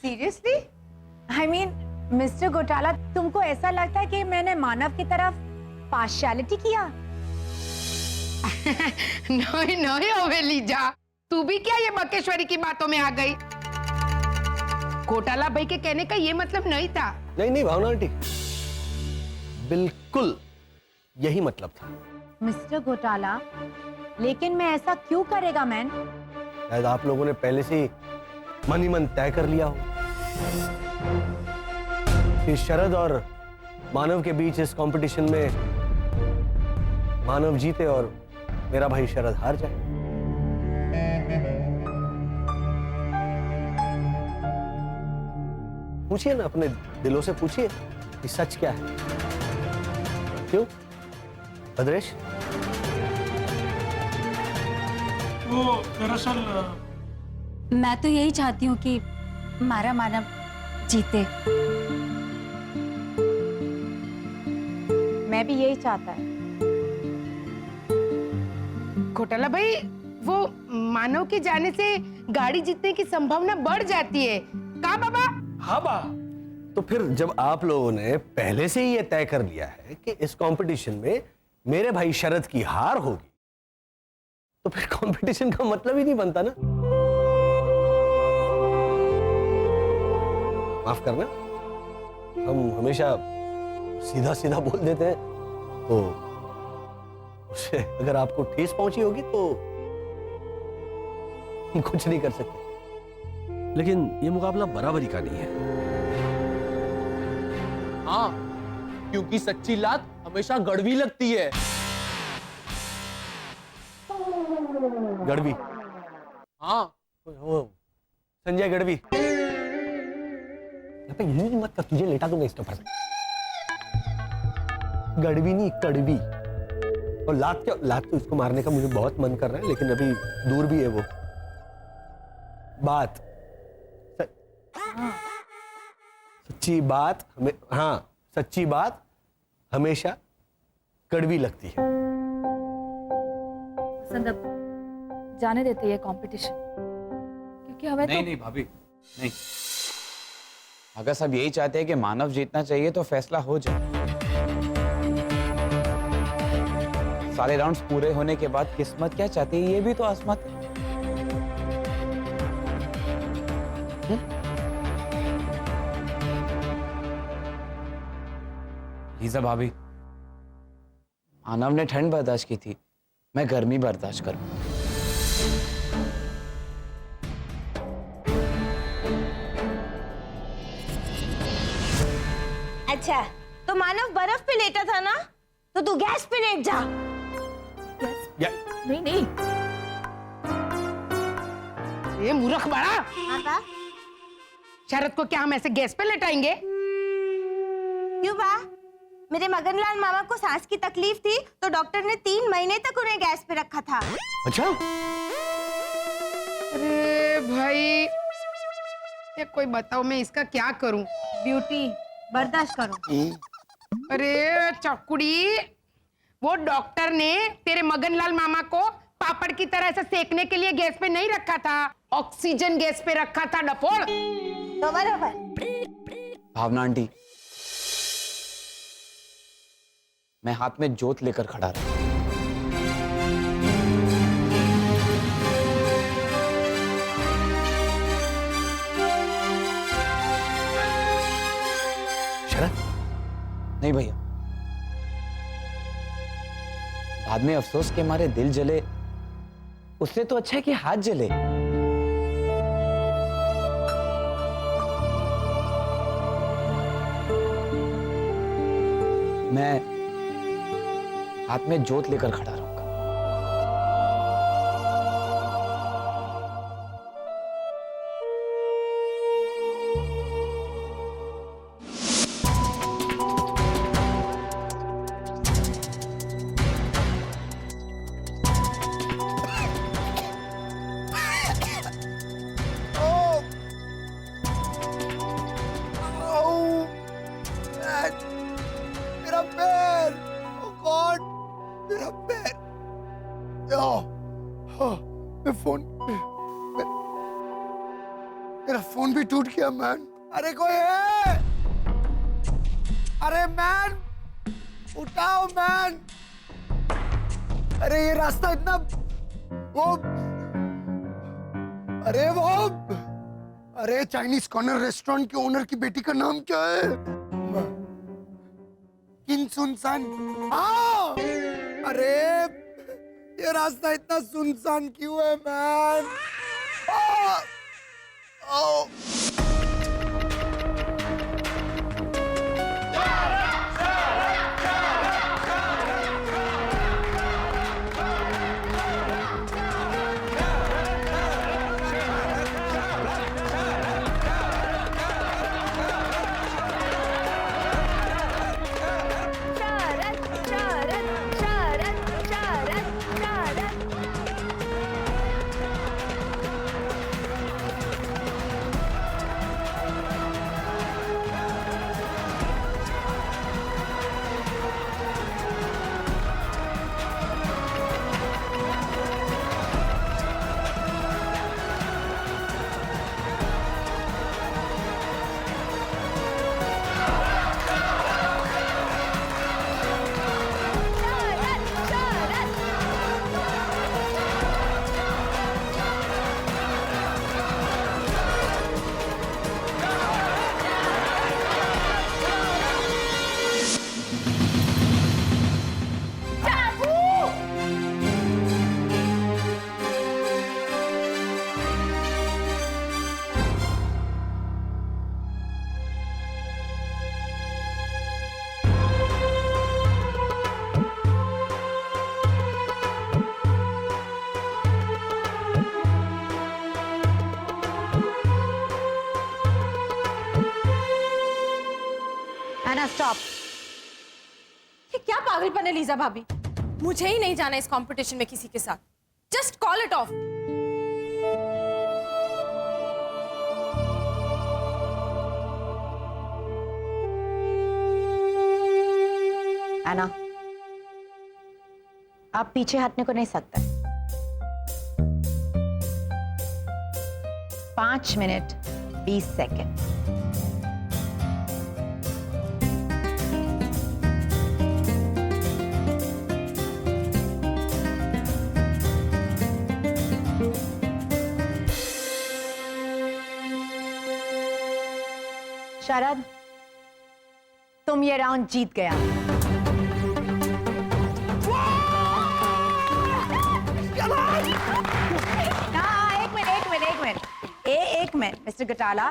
Seriously? I mean mister घोटाला, तुमको ऐसा लगता है कि मैंने मानव की तरफ पार्शियलिटी किया? नहीं नहीं ओवेलीजा, तू भी क्या ये बकेश्वरी की बातों में आ गई? घोटाला भाई के कहने का ये मतलब नहीं था। नहीं नहीं भावना आंटी, बिल्कुल यही मतलब था। मिस्टर घोटाला, लेकिन मैं ऐसा क्यों करेगा मैन? शायद आप लोगों ने पहले से ही मन ही मन तय कर लिया हो कि शरद और मानव के बीच इस कंपटीशन में मानव जीते और मेरा भाई शरद हार जाए। पूछिए ना, अपने दिलों से पूछिए कि सच क्या है। क्यों भद्रेश? वो दरअसल मैं तो यही चाहती हूँ कि हमारा मानव जीते। मैं भी यही चाहता है। घोटाला भाई, वो मानव के जाने से गाड़ी जीतने की संभावना बढ़ जाती है। का बाबा? हाँ बा, तो फिर जब आप लोगों ने पहले से ही ये तय कर लिया है कि इस कंपटीशन में मेरे भाई शरद की हार होगी, तो फिर कंपटीशन का मतलब ही नहीं बनता ना। माफ करना, हम हमेशा सीधा सीधा बोल देते हैं, तो उससे अगर आपको ठेस पहुंची होगी तो हम कुछ नहीं कर सकते। लेकिन ये मुकाबला बराबरी का नहीं है। हाँ, क्योंकि सच्ची लात हमेशा गड़वी लगती है। गढ़वी? हाँ, वो संजय गढ़वी। यही मत कर, तुझे लेटा दूंगा इसके ऊपर। गढ़वी नहीं, कड़वी। और लात क्या, लात तो इसको मारने का मुझे बहुत मन कर रहा है, लेकिन अभी दूर भी है वो बात। सच्ची बात हमें, हाँ सच्ची बात हमेशा कड़वी लगती है। संदीप, जाने देते ये कंपटीशन, क्योंकि हमें नहीं नहीं भाभी, नहीं। अगर सब यही चाहते हैं कि मानव जीतना चाहिए तो फैसला हो जाए। सारे राउंड्स पूरे होने के बाद किस्मत क्या चाहती है ये भी तो आजमाते हैं। लीजा भाभी, मानव ने ठंड बर्दाश्त की थी, मैं गर्मी बर्दाश्त करूं। अच्छा, तो मानव बर्फ पे लेटा था ना, तो तू गैस पे लेट जा। नहीं नहीं, ये मूर्ख बड़ा। हाँ बा? शरद को क्या हम ऐसे गैस पे लेटाएंगे? क्यों बा? मेरे मगनलाल मामा को सांस की तकलीफ थी, तो डॉक्टर ने 3 महीने तक उन्हें गैस पे रखा था। अच्छा, अरे भाई, ये कोई बताओ मैं इसका क्या करूं? ब्यूटी, बर्दाश्त करो। अरे चकुड़ी, वो डॉक्टर ने तेरे मगनलाल मामा को पापड़ की तरह ऐसे सेकने के लिए गैस पे नहीं रखा था, ऑक्सीजन गैस पे रखा था डफोड़। तो बराबर। भावना आंटी, मैं हाथ में जोत लेकर खड़ा रहा। शरद? नहीं भैया, बाद में अफसोस के मारे दिल जले, उससे तो अच्छा है कि हाथ जले। मैं हाथ में जोत लेकर खड़ा रहूंगा। मेरा पैर, ओह गॉड, मेरा पैर। किया मैन। अरे कोई है? अरे मैन उठाओ मैन। अरे ये रास्ता इतना अरे चाइनीज कॉर्नर रेस्टोरेंट के ओनर की बेटी का नाम क्या है? किन सुनसान। हाँ अरे ये रास्ता इतना सुनसान क्यों है मैन? स्टॉप। ये क्या पागलपन है लीजा भाभी? मुझे ही नहीं जाना इस कंपटीशन में किसी के साथ। Just call it off. एना, आप पीछे हटने को नहीं सकते। 5 मिनट 20 सेकेंड। शरद, तुम ये राउंड जीत गया। एक मिनट मिस्टर गोटाला,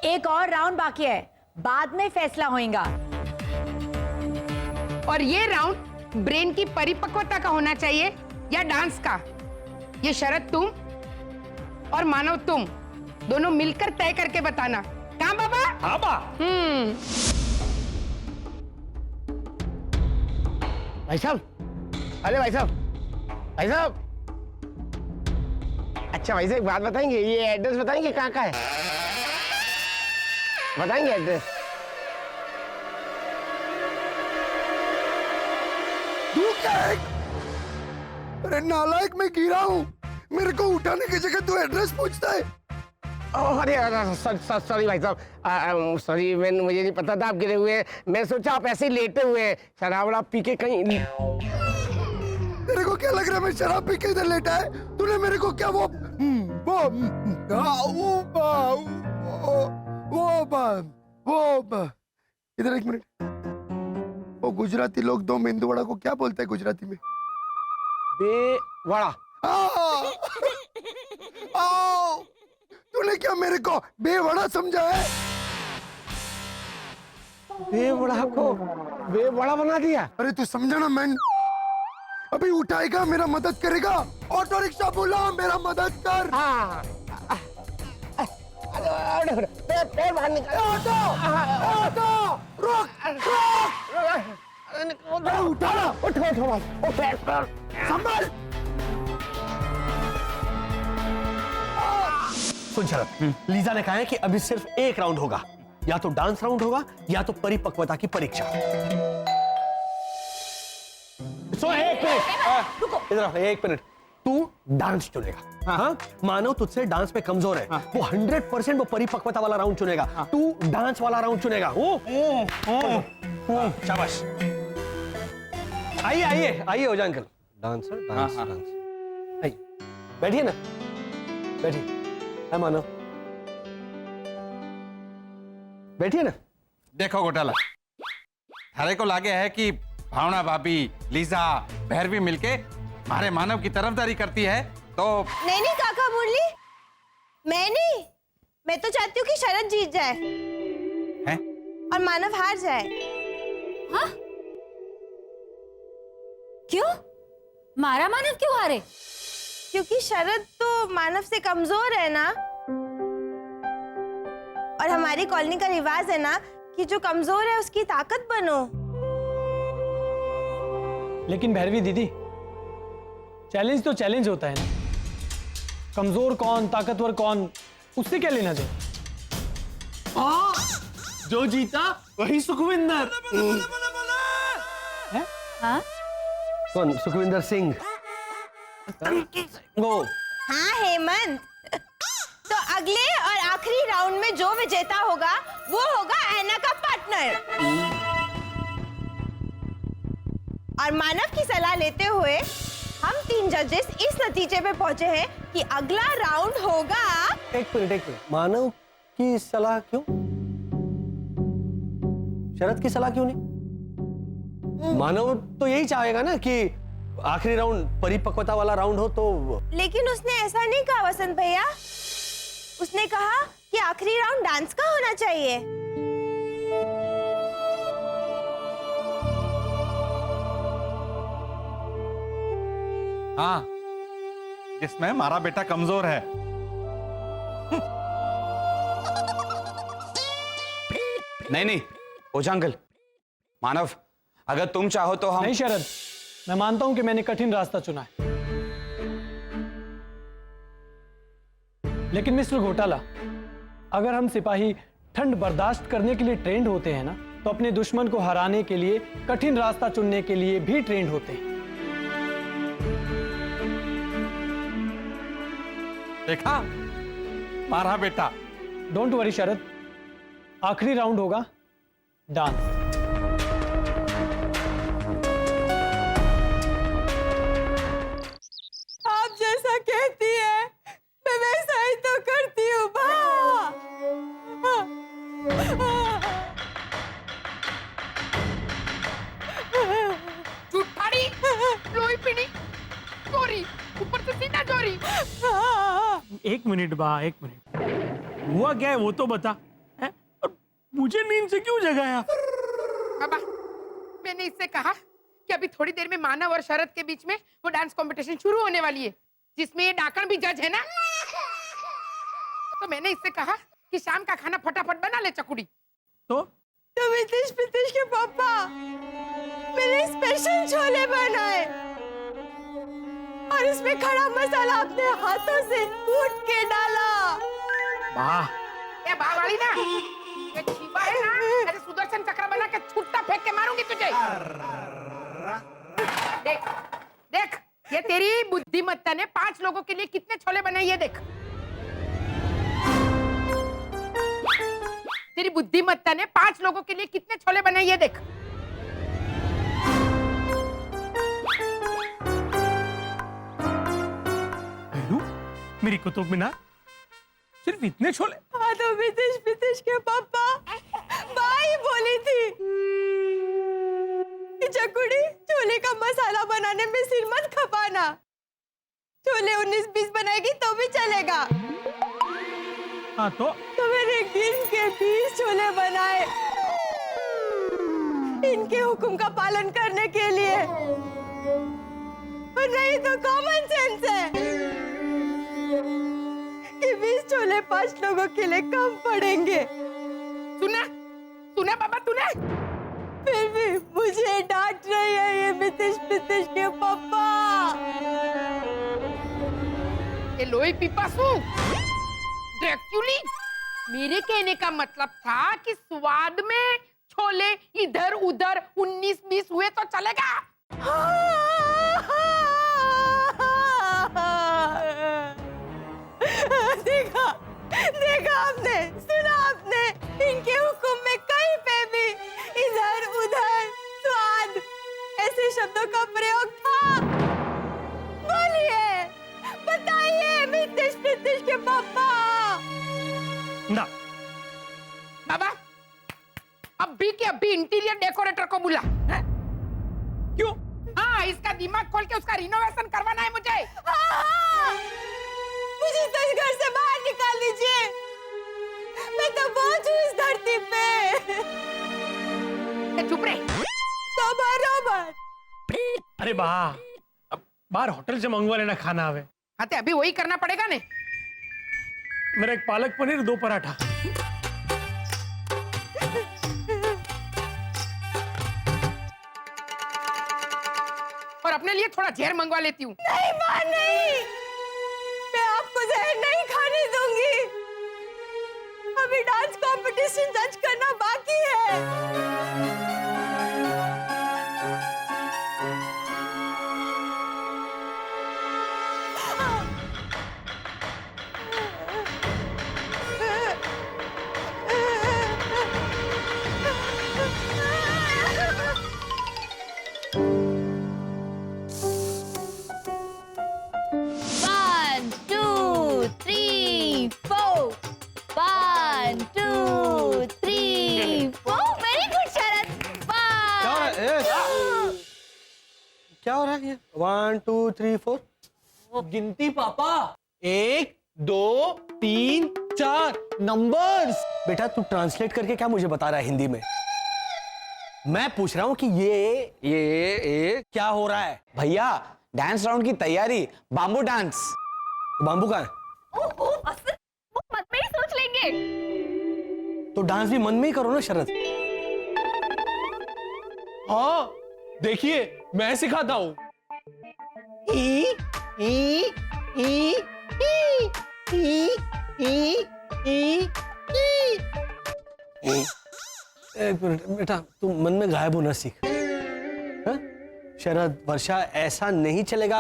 एक और राउंड बाकी है, बाद में फैसला होगा। और ये राउंड ब्रेन की परिपक्वता का होना चाहिए या डांस का? ये शरद तुम और मानव तुम दोनों मिलकर तय करके बताना। कहाँ बाबा? हाँ बा। भाई साहब, अरे भाई साहब, भाई साहब, अच्छा भाई साहब एक बात बताएंगे, ये एड्रेस बताएंगे कहाँ का है? बताएंगे एड्रेस? तू क्या है? अरे नालायक, मैं गिरा हूँ, मेरे को उठाने की जगह तू एड्रेस पूछता है। अरे सॉरी भाई साहब, सॉरी, मुझे नहीं पता था आप गिरे हुए हैं। मैं सोचा आप ऐसे ही लेटे हुए हैं, शराब वराब पी के कहीं। तेरे को क्या लग रहा है मैं शराब पी के इधर लेटा है? तूने मेरे को क्या वो इधर एक मिनट, वो गुजराती लोग दो मेंदू वड़ा को क्या बोलते हैं गुजराती में? बेवड़ा। तूने क्या मेरे को बेवड़ा समझा है? बेवड़ा को बेवड़ा बना दिया? अरे तू समझा ना मैन, अभी उठाएगा मेरा मदद करेगा, ऑटो रिक्शा बुला मेरा मदद कर। हाँ, पैर बाहर निकाल। ऑटो रुक उठा ना, उठो पैर संभल। सुन शरद, लीजा ने कहा है कि अभी सिर्फ एक राउंड होगा, या तो डांस राउंड होगा या तो परिपक्वता की परीक्षा। सो एक मिनट, इधर आओ, एक मिनट। तू तू डांस चुनेगा। हाँ, मानव तुझसे डांस में कमजोर है, वो 100% वो परिपक्वता वाला राउंड चुनेगा, तू डांस वाला राउंड चुनेगा। शाबाश। आइए आइए आइए हो जाए अंकल। Dancer dance dance. आइए बैठिए ना, बैठिए। है मानव, बैठिए ना। देखो घोटाला, थारे को लागे है कि भावना भाभी, लीजा, भैरवी मिलके हमारे मानव की तरफदारी करती है तो नहीं नहीं काका मुरली, मैं नहीं, मैं तो चाहती हूँ कि शरद जीत जाए हैं? और मानव हार जाए। हाँ? क्यों? मारा मानव क्यों हारे? क्योंकि शरद तो मानव से कमजोर है ना, और हमारी कॉलोनी का रिवाज है ना कि जो कमजोर है उसकी ताकत बनो। लेकिन भैरवी दीदी, चैलेंज तो चैलेंज होता है ना, कमजोर कौन ताकतवर कौन, उससे क्या लेना दे। जो जीता वही सुखविंदर। हाँ? कौन? सुखविंदर सिंह। वो हाँ हेमंत, तो अगले और आखिरी राउंड में जो विजेता होगा वो होगा ऐना का पार्टनर। और मानव की सलाह लेते हुए हम 3 जजेस इस नतीजे पे पहुंचे हैं कि अगला राउंड होगा। एक मिनट। मानव की सलाह क्यों? शरद की सलाह क्यों नहीं? मानव तो यही चाहेगा ना कि आखिरी राउंड परिपक्वता वाला राउंड हो तो। लेकिन उसने ऐसा नहीं कहा वसंत भैया, उसने कहा कि आखिरी राउंड डांस का होना चाहिए। हाँ, जिसमें हमारा बेटा कमजोर है। नहीं ओझा अंकल, मानव, अगर तुम चाहो तो हम। नहीं शरद, मैं मानता हूं कि मैंने कठिन रास्ता चुना है, लेकिन मिस्टर घोटाला, अगर हम सिपाही ठंड बर्दाश्त करने के लिए ट्रेंड होते हैं ना, तो अपने दुश्मन को हराने के लिए कठिन रास्ता चुनने के लिए भी ट्रेंड होते हैं। देखा मारा बेटा। डोंट वरी शरद, आखिरी राउंड होगा डांस। आप जैसा कहती है मैं वैसा ही तो करती हूँ झूठाड़ी, लोई पीनी, चोरी, ऊपर से सीधा चोरी। एक मिनट बा, एक मिनट, हुआ क्या है वो तो बता। है? और मुझे नींद से क्यों जगाया? बाबा, मैंने इससे कहा कि अभी थोड़ी देर में मानव और शरद के बीच में वो डांस कंपटीशन शुरू होने वाली है, जिसमें ये डाकण भी जज है ना। तो मैंने इससे कहा कि शाम का खाना फटाफट बना ले चकुड़ी। तो मितिश पितिश के पापा मेरे स्पेशल छोले बनाए और इसमें खड़ा मसाला अपने हाथों से कूट के डाला। वाह, ये बाह वाली ना, ये छीबा है ना, ऐसे सुदर्शन चक्र बना के छुट्टा फेंक के मारूंगी तुझे। देख देख, ये तेरी बुद्धिमत्ता ने 5 लोगों के लिए कितने छोले बनाए, ये देख। तेरी बुद्धिमत्ता ने 5 लोगों के लिए कितने छोले बनाए, ये देख। मेरी कुतुब मीनार, सिर्फ इतने छोले? हाँ, तो मितिश पितिश के पापा भाई बोली थी कि चकुड़ी छोले का मसाला बनाने में सिर मत खपाना, छोले 19-20 बनाएगी तो भी चलेगा। हाँ तो मैंने गिन के 20 छोले बनाए इनके हुक्म का पालन करने के लिए, और नहीं तो कॉमन सेंस है कि 20 छोले 5 लोगों के लिए कम पड़ेंगे। सुना सुना बाबा तूने? फिर भी मुझे डांट रही है ये मितिश पितिश के पापा। ये लोई पिपासू ड्रैक्युली, मेरे कहने का मतलब था कि स्वाद में छोले इधर उधर 19-20 हुए तो चलेगा। देखा आपने, सुना आपने? इनके हुक्म में कहीं पे भी इधर उधर स्वाद ऐसे शब्दों का प्रयोग था? बोलिए, बताइए मितेश प्रीतेश के पापा। ना बाबा, अभी के अभी इंटीरियर डेकोरेटर को बुला। हैं? क्यों? हाँ, इसका दिमाग खोल के उसका रिनोवेशन करवाना है मुझे। हाँ, मुझे तो इस घर से बाहर निकाल दीजिए। मैं तो बोझ हूँ इस धरती पे। चुप रहे। तो बराबर। अरे अब बाहर होटल से मंगवा लेना खाना हवे। हाँ, तो अभी वही करना पड़ेगा ने। मेरा एक पालक पनीर 2 पराठा। और अपने लिए थोड़ा जहर मंगवा लेती हूँ। नहीं मां, नहीं, मैं आपको जहर नहीं खाने दूंगी। अभी डांस कंपटीशन जज करना बाकी है। क्या हो रहा है ये? 1 2 3 4 गिनती पापा, 1 2 3 4 नंबर्स। बेटा तू ट्रांसलेट करके क्या मुझे बता रहा है हिंदी में? मैं पूछ रहा हूँ कि ये क्या हो रहा है? भैया डांस राउंड की तैयारी, बाम्बू डांस। बाम्बू कहाँ है? वो मन में ही सोच लेंगे। तो डांस भी मन में ही करो ना शरद। हाँ देखिए, मैं सिखाता हूँ। ई ई ई ई ई ई ई ई। एक मिनट बेटा, तुम मन में गायब होना सीख। हाँ? शरद, वर्षा, ऐसा नहीं चलेगा।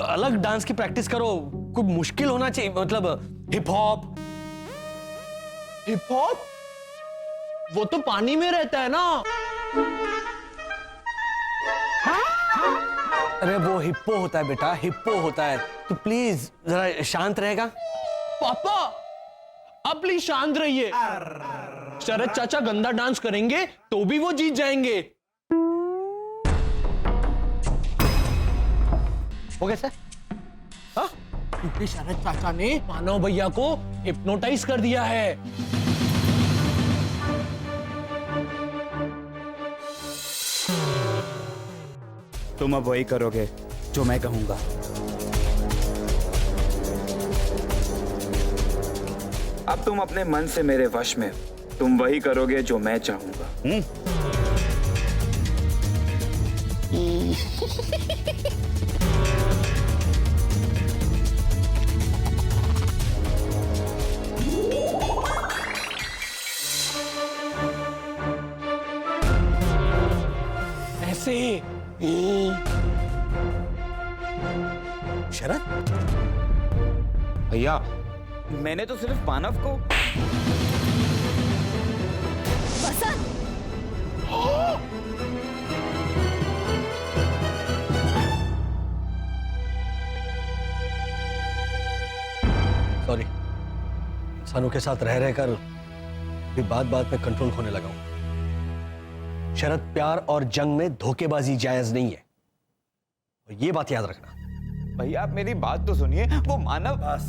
अलग डांस की प्रैक्टिस करो। कुछ मुश्किल होना चाहिए, मतलब हिप हॉप। हिप हॉप वो तो पानी में रहता है ना। अरे वो हिप्पो होता है बेटा, हिप्पो होता है। तो प्लीज जरा शांत रहेगा? पापा आप प्लीज शांत रहिए। शरद चाचा गंदा डांस करेंगे तो भी वो जीत जाएंगे। वो कैसे? हाँ? क्योंकि शरद चाचा ने मानव भैया को हिप्नोटाइज कर दिया है। तुम अब वही करोगे जो मैं कहूंगा। अब तुम अपने मन से मेरे वश में हो। तुम वही करोगे जो मैं चाहूंगा। ऐसे शरद, भैया मैंने तो सिर्फ मानव को। सॉरी, इंसानों के साथ रह रहकर भी बात बात में कंट्रोल खोने लगा हूं। शरद, प्यार और जंग में धोखेबाजी जायज नहीं है, और ये बात याद रखना। भैया आप मेरी बात तो सुनिए। वो मानव। बस